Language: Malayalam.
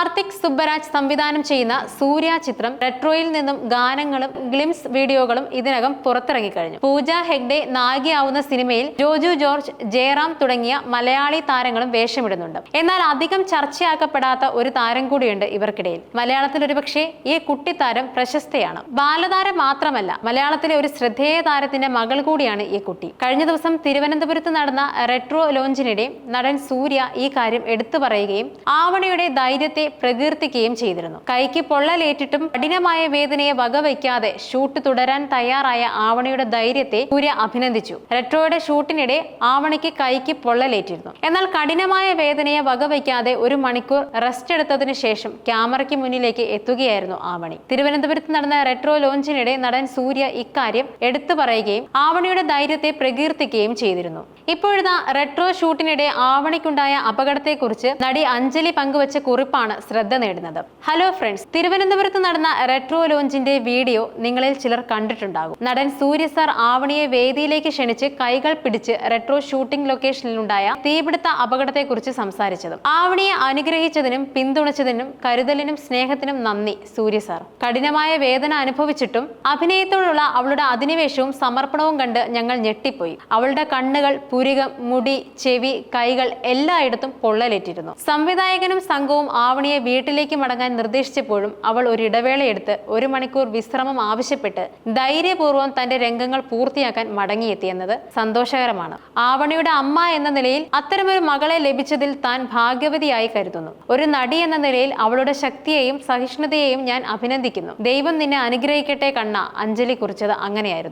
കാർത്തിക് സുബ്ബരാജ് സംവിധാനം ചെയ്യുന്ന സൂര്യ ചിത്രം റെട്രോയിൽ നിന്നും ഗാനങ്ങളും ഗ്ലിംസ് വീഡിയോകളും ഇതിനകം പുറത്തിറങ്ങിക്കഴിഞ്ഞു. പൂജ ഹെഗ്ഡെ നായികയാവുന്ന സിനിമയിൽ ജോജു ജോർജ്, ജയറാം തുടങ്ങിയ മലയാളി താരങ്ങളും വേഷമിടുന്നുണ്ട്. എന്നാൽ അധികം ചർച്ചയാക്കപ്പെടാത്ത ഒരു താരം കൂടിയുണ്ട് ഇവർക്കിടയിൽ. മലയാളത്തിൽ ഒരുപക്ഷെ ഈ കുട്ടിത്താരം പ്രശസ്തയാണ്. ബാലതാരം മാത്രമല്ല, മലയാളത്തിലെ ഒരു ശ്രദ്ധേയ താരത്തിന്റെ മകൾ കൂടിയാണ് ഈ കുട്ടി. കഴിഞ്ഞ ദിവസം തിരുവനന്തപുരത്ത് നടന്ന റെട്രോ ലോഞ്ചിനിടെ നടൻ സൂര്യ ഈ കാര്യം എടുത്തു പറയുകയും ആവണിയുടെ ധൈര്യത്തെ പ്രകീർത്തിക്കുകയും ചെയ്തിരുന്നു. കൈക്ക് പൊള്ളലേറ്റിട്ടും കഠിനമായ വേദനയെ വകവയ്ക്കാതെ ഷൂട്ട് തുടരാൻ തയ്യാറായ ആവണിയുടെ ധൈര്യത്തെ സൂര്യ അഭിനന്ദിച്ചു. റെട്രോയുടെ ഷൂട്ടിനിടെ ആവണിക്ക് കൈക്ക് പൊള്ളലേറ്റിരുന്നു. എന്നാൽ കഠിനമായ വേദനയെ വകവയ്ക്കാതെ 1 മണിക്കൂർ റെസ്റ്റ് എടുത്തതിനു ശേഷം ക്യാമറയ്ക്ക് മുന്നിലേക്ക് എത്തുകയായിരുന്നു ആവണി. തിരുവനന്തപുരത്ത് നടന്ന റെട്രോ ലോഞ്ചിനിടെ നടൻ സൂര്യ ഇക്കാര്യം എടുത്തു പറയുകയും ആവണിയുടെ ധൈര്യത്തെ പ്രകീർത്തിക്കുകയും ചെയ്തിരുന്നു. ഇപ്പോഴത്തെ റെട്രോ ഷൂട്ടിനിടെ ആവണിക്കുണ്ടായ അപകടത്തെക്കുറിച്ച് നടി അഞ്ജലി പങ്കുവച്ച കുറിപ്പാണ് ശ്രദ്ധ നേടുന്നത്. ഹലോ ഫ്രണ്ട്സ്, തിരുവനന്തപുരത്ത് നടന്ന റെട്രോ ലോഞ്ചിന്റെ വീഡിയോ നിങ്ങളിൽ ചിലർ കണ്ടിട്ടുണ്ടാകും. നടൻ സൂര്യ സാർ ആവണിയെ വേദിയിലേക്ക് ക്ഷണിച്ച് കൈകൾ പിടിച്ച് റെട്രോ ഷൂട്ടിംഗ് ലൊക്കേഷനിലുണ്ടായ തീപിടുത്ത അപകടത്തെക്കുറിച്ച് സംസാരിച്ചത്. ആവണിയെ അനുഗ്രഹിച്ചതിനും പിന്തുണച്ചതിനും കരുതലിനും സ്നേഹത്തിനും നന്ദി സൂര്യ സാർ. കഠിനമായ വേദന അനുഭവിച്ചിട്ടും അഭിനയത്തോടുള്ള അവളുടെ അധിനിവേശവും സമർപ്പണവും കണ്ട് ഞങ്ങൾ ഞെട്ടിപ്പോയി. അവളുടെ കണ്ണുകൾ, പുരികം, മുടി, ചെവി, കൈകൾ എല്ലായിടത്തും പൊള്ളലേറ്റിരുന്നു. സംവിധായകനും സംഘവും ആവണിയെ വീട്ടിലേക്ക് മടങ്ങാൻ നിർദ്ദേശിച്ചപ്പോഴും അവൾ ഒരു ഇടവേളയെടുത്ത് 1 മണിക്കൂർ വിശ്രമം ആവശ്യപ്പെട്ട് ധൈര്യപൂർവ്വം തന്റെ രംഗങ്ങൾ പൂർത്തിയാക്കാൻ മടങ്ങിയെത്തിയെന്നത് സന്തോഷകരമാണ്. ആവണിയുടെ അമ്മ എന്ന നിലയിൽ അത്തരമൊരു മകളെ ലഭിച്ചതിൽ താൻ ഭാഗ്യവതിയായി കരുതുന്നു. ഒരു നടി എന്ന നിലയിൽ അവളുടെ ശക്തിയെയും സഹിഷ്ണുതയെയും ഞാൻ അഭിനന്ദിക്കുന്നു. ദൈവം നിന്നെ അനുഗ്രഹിക്കട്ടെ കണ്ണ. അഞ്ജലി കുറിച്ചത് അങ്ങനെയായിരുന്നു.